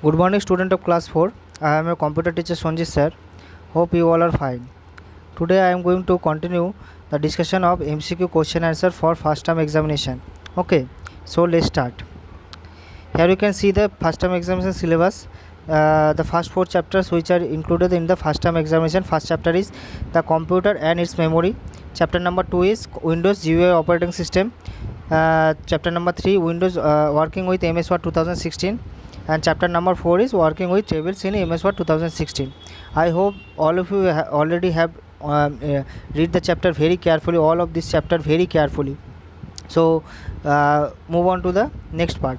Good morning, student of class 4. I am your computer teacher Sonjit sir. Hope you all are fine. Today I am going to continue the discussion of MCQ question answer for first term examination. Okay, so let's start. Here you can see the first term examination syllabus. The first 4 chapters which are included in the first term examination. First chapter is the computer and its memory. Chapter number 2 is Windows GUI operating system. Chapter number 3 Windows working with MS Word 2016. And chapter number 4 is working with tables in MS Word 2016. I hope all of you already have read the chapter very carefully, all of this chapter very carefully. So move on to the next part.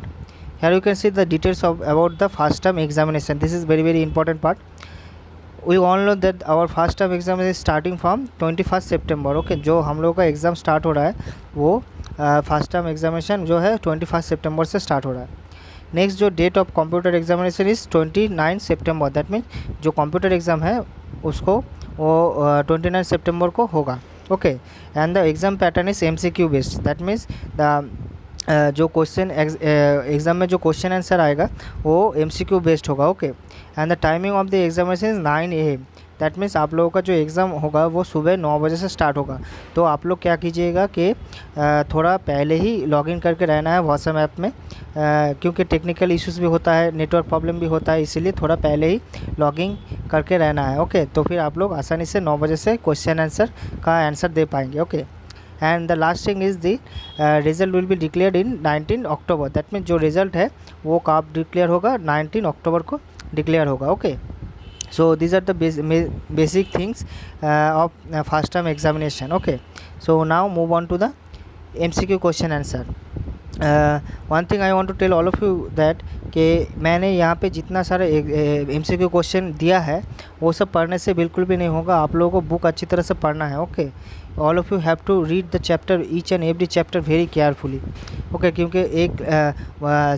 Here you can see the details of about the first term examination. This is very important part. We all know that our first term examination is starting from 21st September. Okay, जो हम लोगों का exam start हो रहा है वो first term examination जो है 21 सितंबर से स्टार्ट हो रहा है. नेक्स्ट जो date of computer examination is 29 September. That mean जो कंप्यूटर एग्ज़ाम है उसको वो 29 सितंबर को होगा. Okay, and the exam pattern is MCQ based. That means the जो क्वेश्चन एग्ज़ाम में जो क्वेश्चन आंसर आएगा वो MCQ बेस्ड होगा. Okay, and the timing of the examination is 9 AM. That means आप लोगों का जो एग्ज़ाम होगा वो सुबह 9 बजे से स्टार्ट होगा. तो आप लोग क्या कीजिएगा कि थोड़ा पहले ही लॉगिन करके रहना है व्हाट्सएप ऐप में, क्योंकि टेक्निकल इश्यूज़ भी होता है, नेटवर्क प्रॉब्लम भी होता है, इसीलिए थोड़ा पहले ही लॉगिन करके रहना है. ओके, तो फिर आप लोग आसानी से 9 बजे से क्वेश्चन आंसर का आंसर दे पाएंगे. Okay, and the last thing is the result will be declared in 19 October. That means जो रिजल्ट है वो कब डिक्लेयर होगा, 19 अक्टूबर को डिक्लेयर होगा. Okay, so these are the basic things of first term examination. Okay, so now move on to the MCQ question answer. One thing I want to tell all of you that कि मैंने यहाँ पे जितना सारा MCQ question दिया है वो सब पढ़ने से बिल्कुल भी नहीं होगा. आप लोगों को बुक अच्छी तरह से पढ़ना है. Okay, all of you have to read the chapter, each and every chapter very carefully. Okay, क्योंकि एक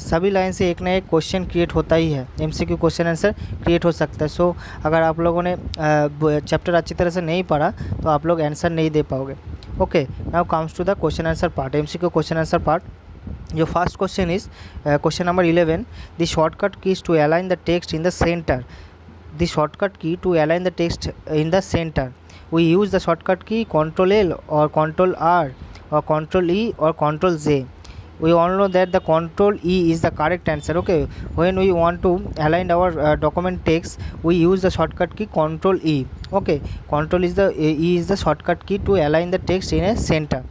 सभी लाइन से एक ना एक क्वेश्चन क्रिएट होता ही है, MCQ क्वेश्चन आंसर क्रिएट हो सकता है. सो अगर आप लोगों ने चैप्टर अच्छी तरह से नहीं पढ़ा तो आप लोग आंसर नहीं दे पाओगे. Okay, now comes to the question answer part, MCQ question answer part. Your first question is question number 11. The shortcut keys to align the text in the center. The shortcut key to align the text in the center. We use the shortcut key Ctrl L or Ctrl R or Ctrl E or Ctrl Z. We all know that the Ctrl E is the correct answer. Okay, when we want to align our document text, we use the shortcut key Ctrl E. Okay, Ctrl is the E is the shortcut key to align the text in a center.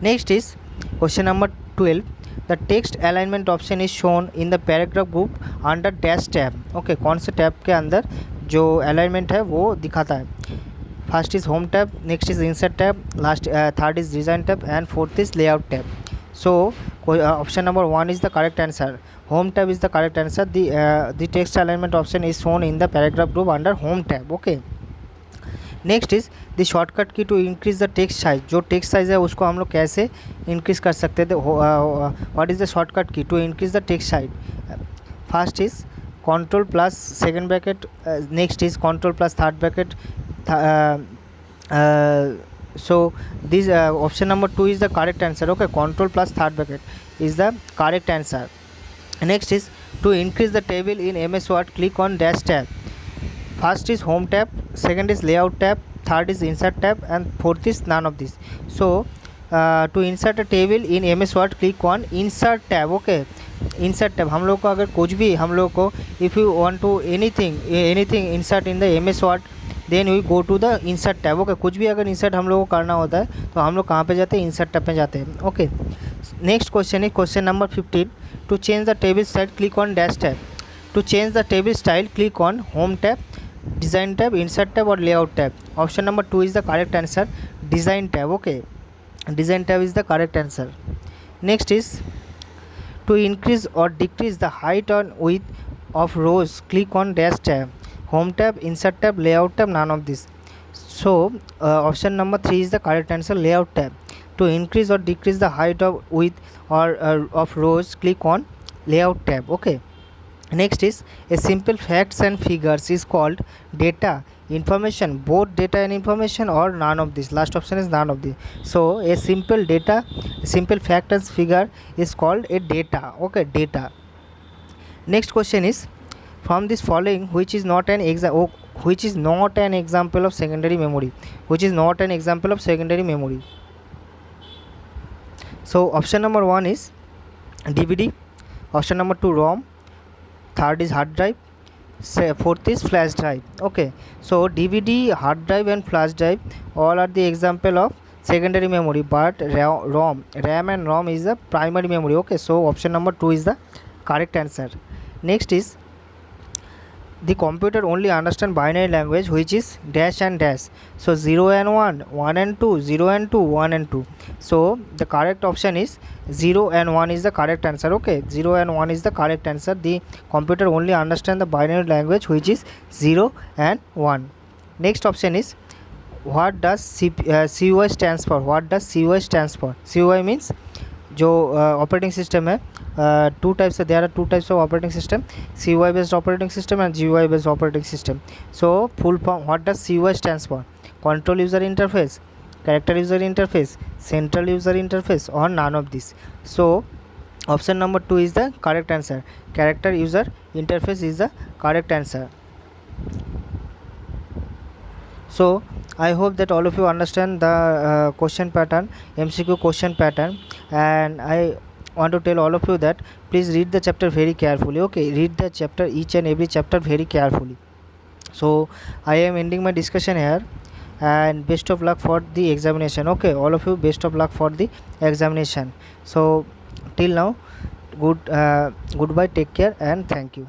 Next is question number 12. The text alignment option is shown in the paragraph group under dash tab. Okay, कौन से tab के अंदर जो alignment है वो दिखाता है. First is home tab, next is insert tab, last third is design tab and fourth is layout tab. So option number 1 is the correct answer. Home tab is the correct answer. The text alignment option is shown in the paragraph group under home tab. Okay, next is the shortcut key to increase the text size. जो text size है उसको हम लोग कैसे increase कर सकते थे. What is the shortcut key to increase the text size. First is control plus second bracket, next is control plus third bracket. So this option number 2 is the correct answer. Okay, control plus third bracket is the correct answer. Next is to increase the table in MS Word, click on dash tab. First is home tab, second is layout tab, third is insert tab and fourth is none of this. So to insert a table in MS Word, click on insert tab. Okay, insert tab हम लोग को अगर कुछ भी हम लोग को if you want to anything insert in the MS Word, then we go to the insert tab. Okay, कुछ भी अगर insert हम लोग को करना होता है तो हम लोग कहाँ पे जाते हैं, insert tab पे जाते हैं. ओके, नेक्स्ट क्वेश्चन है question number 15. To change the table style click on dash tab. To change the table style click on home tab, design tab, insert tab और layout tab. Option number 2 is the correct answer, design tab. Okay, design tab is the correct answer. Next is to increase और decrease the height और width of rows click on dash tab. Home tab, insert tab, layout tab, none of this. So option number 3 is the correct answer, layout tab. To increase or decrease the height of width or of rows, click on layout tab. Okay, next is a simple facts and figures is called data, information, both data and information or none of this. Last option is none of this. So a simple data, simple fact and figure is called a data. Okay, data. Next question is, from this following which is not an example of secondary memory? Which is not an example of secondary memory? So option number 1 is DVD, option number 2 ROM, third is hard drive, fourth is flash drive. Okay, so DVD, hard drive and flash drive all are the example of secondary memory, but RAM and ROM is the primary memory. Okay, so option number 2 is the correct answer. Next is, the computer only understand binary language which is dash and dash. So 0 and 1, 1 and 2, 0 and 2, 1 and 2. So the correct option is 0 and 1 is the correct answer. Okay, 0 and 1 is the correct answer. The computer only understand the binary language which is 0 and 1. Next option is, what does CUI stands for? What does CUI stands for? CUI means जो operating system है, two types है, there are two types of operating system, CUI based operating system and GUI based operating system. So full form, what does CUI stands for? Control user interface, character user interface, central user interface और none of this. So option number 2 is the correct answer. Character user interface is the correct answer. So I hope that all of you understand the question pattern, MCQ question pattern, and I want to tell all of you that please read the chapter very carefully. Okay, read the chapter, each and every chapter very carefully. So I am ending my discussion here, and best of luck for the examination. Okay, all of you, best of luck for the examination. So till now, goodbye, take care, and thank you.